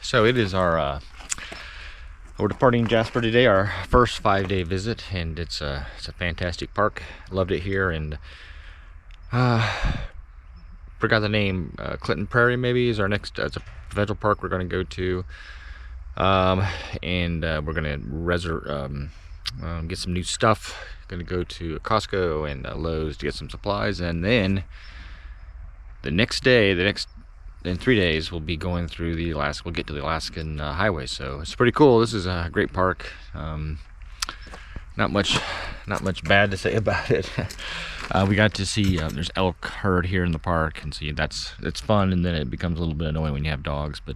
So it is our we're departing Jasper today, our first 5-day visit, and it's a fantastic park. Loved it here, and forgot the name. Grande Prairie maybe is our next. It's a provincial park we're going to go to, and we're going to get some new stuff. Going to go to Costco and Lowe's to get some supplies, and then the next day, in 3 days, we'll be going through the Alaskan. We'll get to the Alaskan highway, so it's pretty cool. This is a great park. Not much bad to say about it. We got to see there's elk herd here in the park, and see it's fun. And then it becomes a little bit annoying when you have dogs, but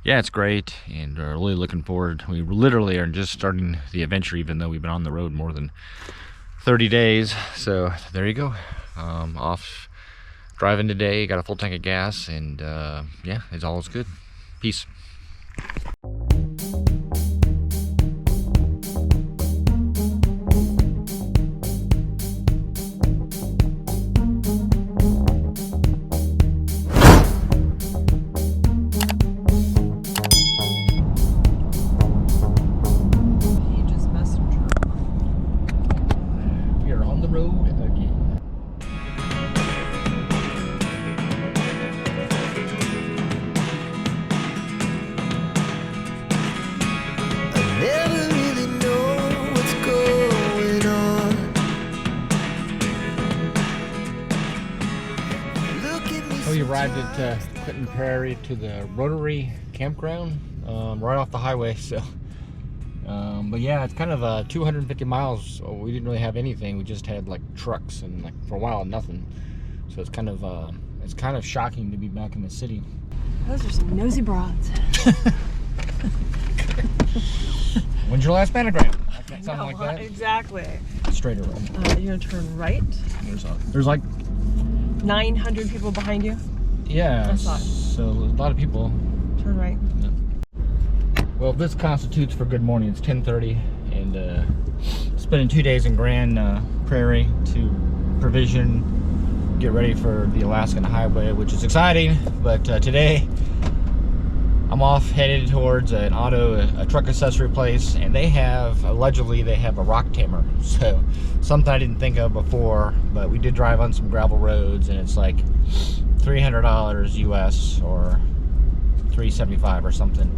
yeah, it's great, and we're really looking forward. We literally are just starting the adventure, even though we've been on the road more than 30 days. So there you go. Off driving today, got a full tank of gas, and yeah, it's all good. Peace. We are on the road again. We arrived at Grande Prairie to the Rotary campground, right off the highway. So, but yeah, it's kind of 250 miles. So we didn't really have anything. We just had like trucks, and like for a while nothing. So it's kind of shocking to be back in the city. Those are some nosy broads. When's your last mammogram? Something like that. Exactly. Straight around. You're gonna turn right. There's like 900 people behind you. Yeah, I saw it. So a lot of people. Turn right. Yeah. Well, this constitutes for good morning. It's 10:30, and spending 2 days in Grande Prairie to provision, get ready for the Alaskan highway, which is exciting. But today, I'm off headed towards a truck accessory place, and allegedly they have a rock tamer. So something I didn't think of before, but we did drive on some gravel roads, and it's like $300 US or $375 or something.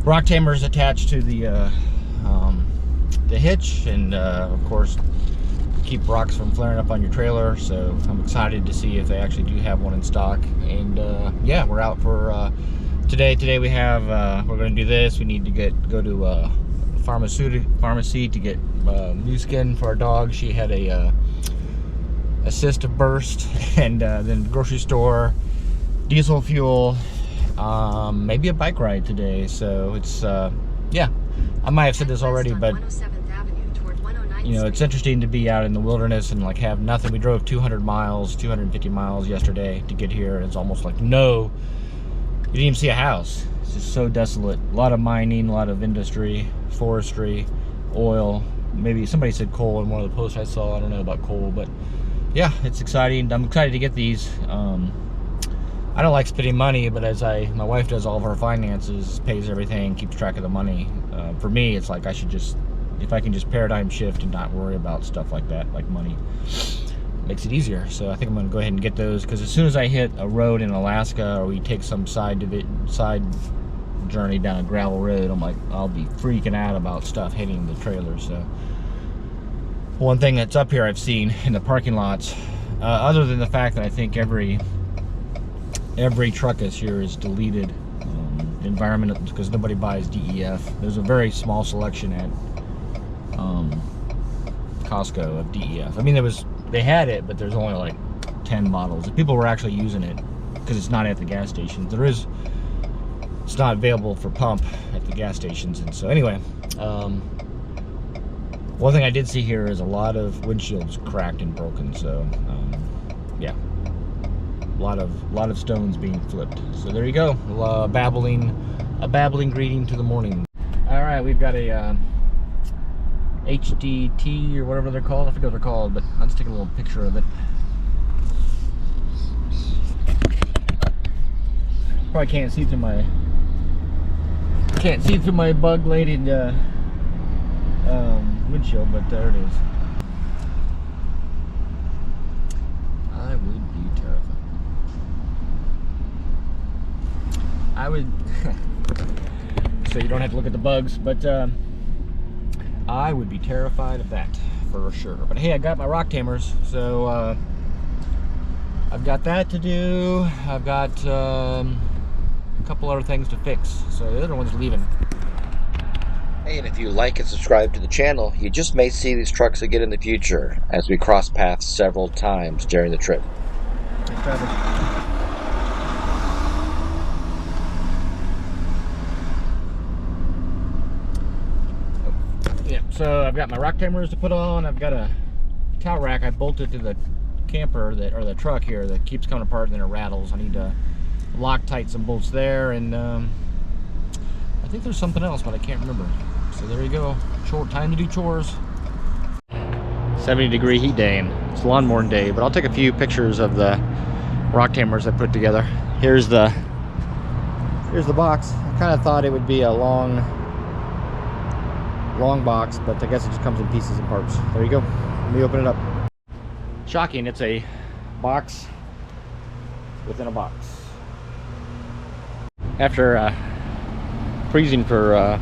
Rock tamer is attached to the hitch, and of course keep rocks from flaring up on your trailer. So I'm excited to see if they actually do have one in stock. And yeah, we're out for today we have we're going to do this. We need to go to a pharmacy to get new skin for our dog. She had a cyst burst, and then grocery store, diesel fuel, maybe a bike ride today. So it's yeah, I might have said this already, but you know, it's interesting to be out in the wilderness and like have nothing. We drove 250 miles yesterday to get here, and it's almost like you didn't even see a house. It's just so desolate. A lot of mining, a lot of industry, forestry, oil. Maybe somebody said coal in one of the posts I saw. I don't know about coal, but yeah, it's exciting. I'm excited to get these. I don't like spending money, but my wife does all of our finances, pays everything, keeps track of the money. For me, it's like if I can just paradigm shift and not worry about stuff like that, like money, makes it easier. So I think I'm going to go ahead and get those, because as soon as I hit a road in Alaska, or we take some side journey down a gravel road, I'll be freaking out about stuff hitting the trailer. So one thing that's up here I've seen in the parking lots, other than the fact that I think every truck this year is deleted environment, because nobody buys DEF. There's a very small selection at Costco of DEF. I mean, they had it, but there's only like 10 bottles. If people were actually using it, because it's not at the gas stations. It's not available for pump at the gas stations. And so anyway, one thing I did see here is a lot of windshields cracked and broken. So yeah, a lot of stones being flipped. So there you go. A babbling greeting to the morning. All right, we've got a HDT or whatever they're called. I forget what they're called, but I'll just take a little picture of it. Probably can't see through my Can't see through my bug-laden windshield, but there it is. I would be terrified. I would, so you don't have to look at the bugs, but I would be terrified of that for sure. But hey, I got my rock tamers, so I've got that to do. I've got a couple other things to fix, so the other one's leaving. Hey, and if you like and subscribe to the channel, you just may see these trucks again in the future as we cross paths several times during the trip. Thanks, Travis. Yeah, so I've got my rock tamers to put on. I've got a towel rack I bolted to the camper or the truck here that keeps coming apart and then it rattles. I need to Loctite some bolts there, and I think there's something else, but I can't remember. So there you go. Time to do chores. 70-degree heat day, and it's lawnmower day, but I'll take a few pictures of the rock tamers I put together. Here's the box. I kind of thought it would be a long box, but I guess it just comes in pieces and parts. There you go. Let me open it up. Shocking, it's a box within a box. After freezing for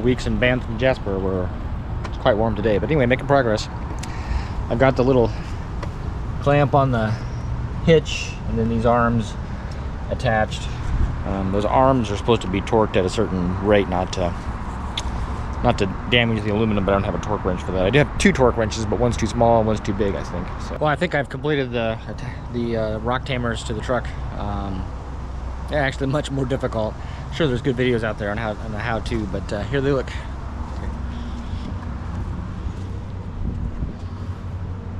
weeks in Banff and Jasper, it's quite warm today, but anyway, making progress. I've got the little clamp on the hitch and then these arms attached. Those arms are supposed to be torqued at a certain rate, not to damage the aluminum, but I don't have a torque wrench for that. I do have 2 torque wrenches, but one's too small and one's too big, I think. So, well, I think I've completed the rock tamers to the truck. They're actually much more difficult. I'm sure there's good videos out there on the how-to, but here they look.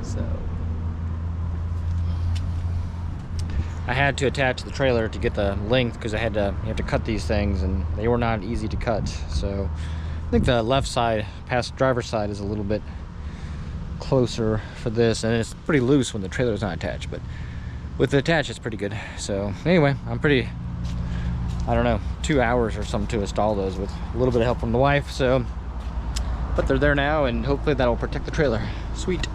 So I had to attach the trailer to get the length because you have to cut these things, and they were not easy to cut. So I think the left side, past driver's side, is a little bit closer for this, and it's pretty loose when the trailer's not attached, but with it attached, it's pretty good. So anyway, I don't know, 2 hours or something to install those with a little bit of help from the wife. So, but they're there now, and hopefully that'll protect the trailer. Sweet.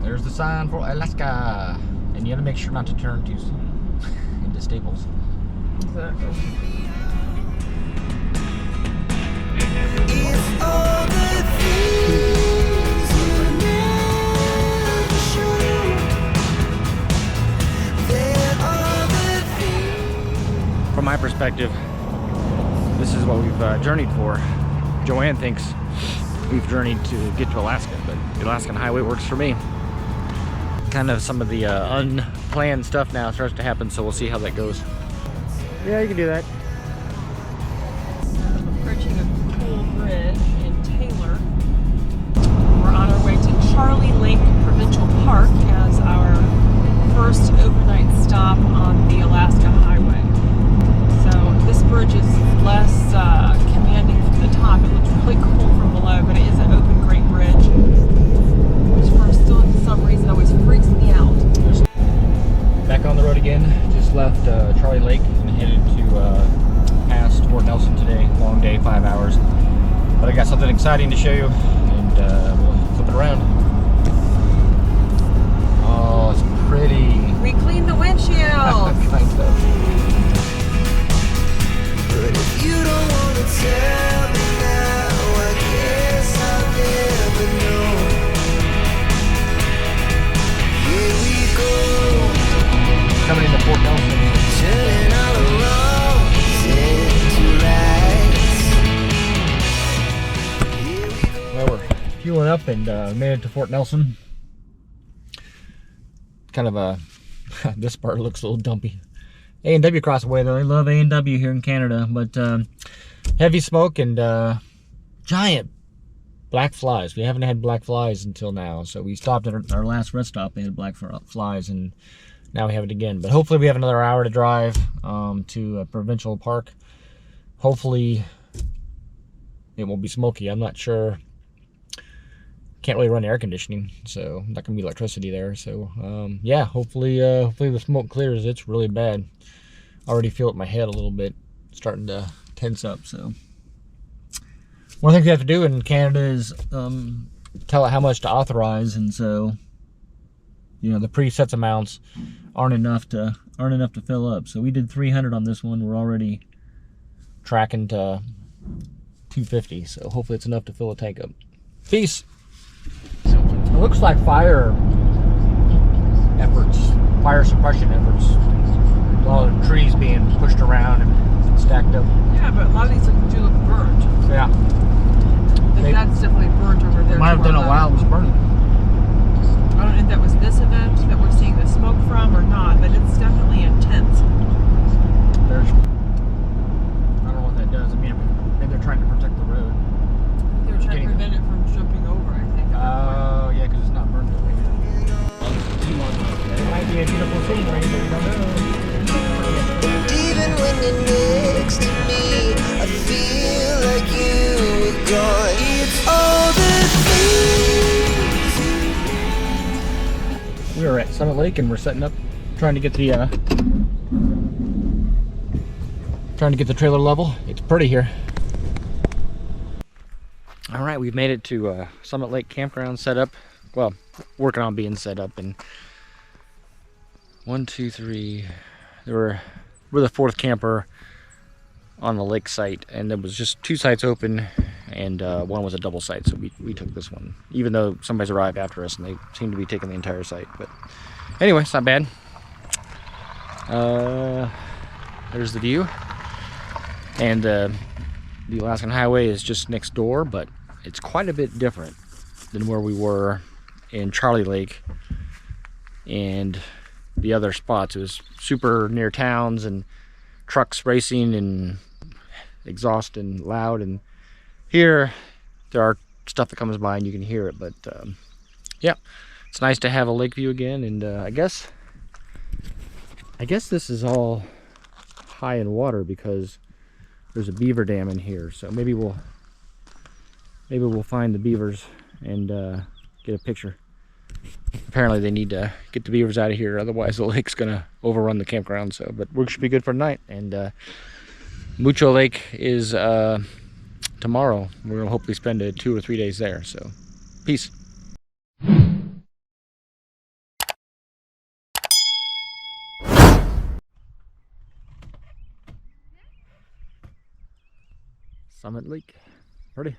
There's the sign for Alaska, and you gotta make sure not to turn too soon into Staples. Exactly. From my perspective, this is what we've journeyed for. Joanne thinks we've journeyed to get to Alaska, but the Alaskan highway works for me. Kind of some of the unplanned stuff now starts to happen, so we'll see how that goes. Yeah, you can do that. Approaching a cool bridge in Taylor. We're on our way to Charlie Lake Provincial Park as our first overnight stop on the Alaska highway. So this bridge is less commanding from the top. It looks really cool from below, but it is an open grate bridge, which for some reason always freaks me out. Back on the road again. Just left Charlie Lake and headed to past Fort Nelson today. Long day, 5 hours. But I got something exciting to show you, and we'll flip it around. Oh, it's pretty. We cleaned the windshield. Kind of. You don't want to tell me now, I guess I'll never know. Here we go, Coming into Fort Nelson. turning all the wrongs into rights. Here we go. Well, we're fueling up and made it to Fort Nelson. Kind of a, this part looks a little dumpy. A&W across the way though. They love A&W here in Canada, but heavy smoke and giant black flies. We haven't had black flies until now, so we stopped at our last rest stop. They had black flies, and now we have it again. But hopefully we have another hour to drive to a provincial park. Hopefully it won't be smoky. I'm not sure. Can't really run air conditioning, so not gonna be electricity there. So yeah, hopefully the smoke clears. It's really bad. I already feel it in my head a little bit, starting to tents up. So one thing we have to do in Canada is tell it how much to authorize, and so you know the preset amounts aren't enough to fill up. So we did 300 on this one. We're already tracking to 250, so hopefully it's enough to fill a tank up. Peace. It looks like fire suppression efforts. A lot of trees being pushed around and stacked up. Yeah, but a lot of these do look burnt. Yeah. That's definitely burnt over there. Might have done a while it was burning. I don't know if that was this event that we're seeing the smoke from or not, but it's definitely intense. There's, I don't know what that does. I mean, maybe they're trying to protect the road. They're trying to prevent it from jumping over, I think. Oh, yeah, because it's not burned. It might be a beautiful scenery, but we don't know. Even when you're next to me, I feel like you were gone. It's all the things. We are at Summit Lake and we're setting up, trying to get the trailer level. It's pretty here. All right, we've made it to Summit Lake campground set up. Well, working on being set up, and 1, 2, 3. We're the fourth camper on the lake site, and there was just 2 sites open, and one was a double site, so we took this one, even though somebody's arrived after us and they seem to be taking the entire site. But anyway, it's not bad. There's the view, and the Alaskan highway is just next door, but it's quite a bit different than where we were in Charlie Lake and the other spots. It was super near towns and trucks racing and exhaust and loud, and here there are stuff that comes by and you can hear it. But yeah, it's nice to have a lake view again. And I guess this is all high in water because there's a beaver dam in here, so maybe we'll find the beavers and get a picture. Apparently they need to get the beavers out of here, otherwise the lake's gonna overrun the campground. So, but we should be good for tonight. And Mucho Lake is tomorrow. We're gonna hopefully spend 2 or 3 days there. So, peace. Summit Lake, pretty.